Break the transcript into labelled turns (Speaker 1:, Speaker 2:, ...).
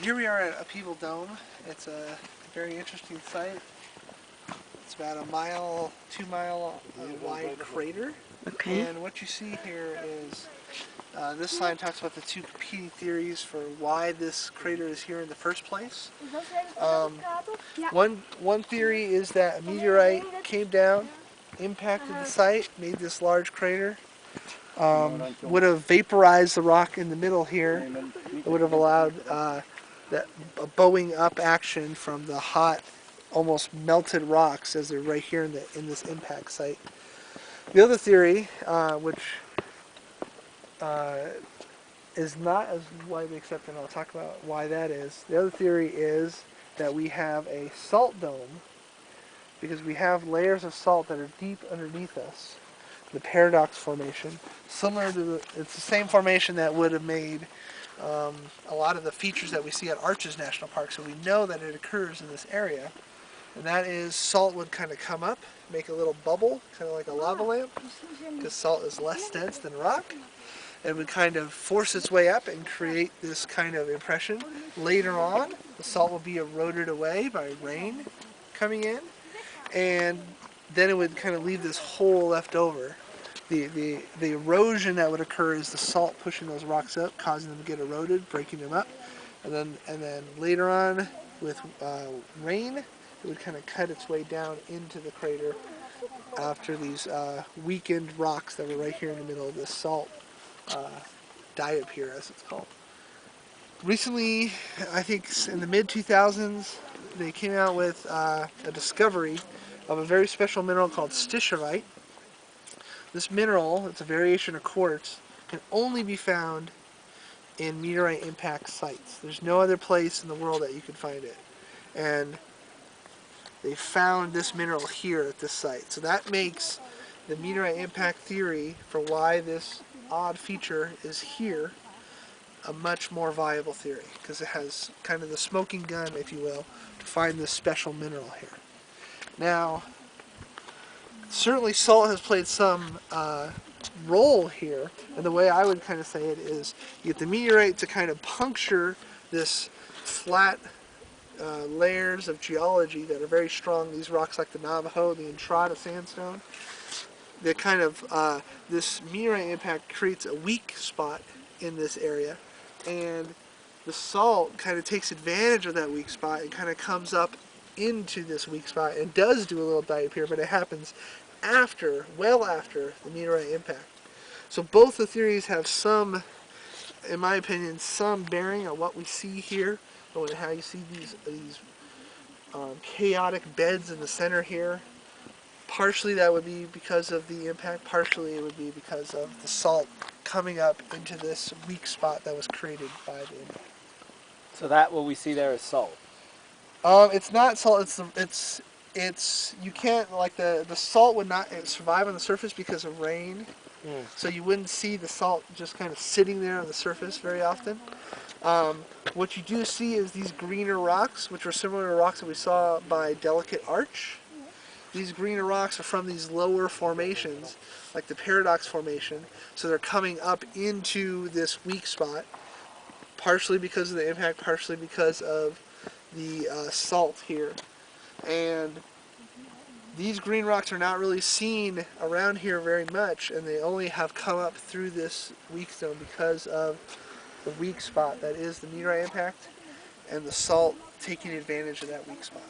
Speaker 1: Here we are at Upheaval Dome. It's a very interesting site. It's about a mile, 2-mile wide crater.
Speaker 2: Okay.
Speaker 1: And what you see here is this sign talks about the two competing theories for why this crater is here in the first place. One theory is that a meteorite came down, impacted the site, made this large crater. Would have vaporized the rock in the middle here. It would have allowed that a bowing up action from the hot, almost melted rocks as they're right here in this impact site. The other theory, which is not as widely accepted, and I'll talk about why that is. The other theory is that we have a salt dome because we have layers of salt that are deep underneath us. The paradox formation, similar to it's the same formation that would have made a lot of the features that we see at Arches National Park. So we know that it occurs in this area, and that is salt would kind of come up, make a little bubble, kind of like a lava lamp, because salt is less dense than rock. It would kind of force its way up and create this kind of impression. Later on, the salt will be eroded away by rain coming in, and then it would kind of leave this hole left over. The erosion that would occur is the salt pushing those rocks up, causing them to get eroded, breaking them up, and then later on with rain, it would kind of cut its way down into the crater after these weakened rocks that were right here in the middle of this salt diapir, as it's called. Recently, I think in the mid-2000s, they came out with a discovery of a very special mineral called stishovite. This mineral, it's a variation of quartz, can only be found in meteorite impact sites. There's no other place in the world that you can find it. And they found this mineral here at this site. So that makes the meteorite impact theory for why this odd feature is here a much more viable theory, because it has kind of the smoking gun, if you will, to find this special mineral here. Now, certainly salt has played some role here, and the way I would kind of say it is you get the meteorite to kind of puncture this flat layers of geology that are very strong, these rocks like the Navajo, the Entrada sandstone. The kind of, this meteorite impact creates a weak spot in this area, and the salt kind of takes advantage of that weak spot and kind of comes up into this weak spot and does do a little diapir, but it happens after, well after the meteorite impact. So both the theories have some, in my opinion, some bearing on what we see here, and how you see these chaotic beds in the center here. Partially that would be because of the impact, partially it would be because of the salt coming up into this weak spot that was created by the impact.
Speaker 3: So that what we see there is salt?
Speaker 1: It's not salt, it's you can't, like the salt would not survive on the surface because of rain. So you wouldn't see the salt just kind of sitting there on the surface very often. What you do see is these greener rocks, which are similar to rocks that we saw by Delicate Arch. These greener rocks are from these lower formations, like the Paradox Formation, so they're coming up into this weak spot, partially because of the impact, partially because of the salt here. And these green rocks are not really seen around here very much, and they only have come up through this weak zone because of the weak spot that is the meteorite impact and the salt taking advantage of that weak spot.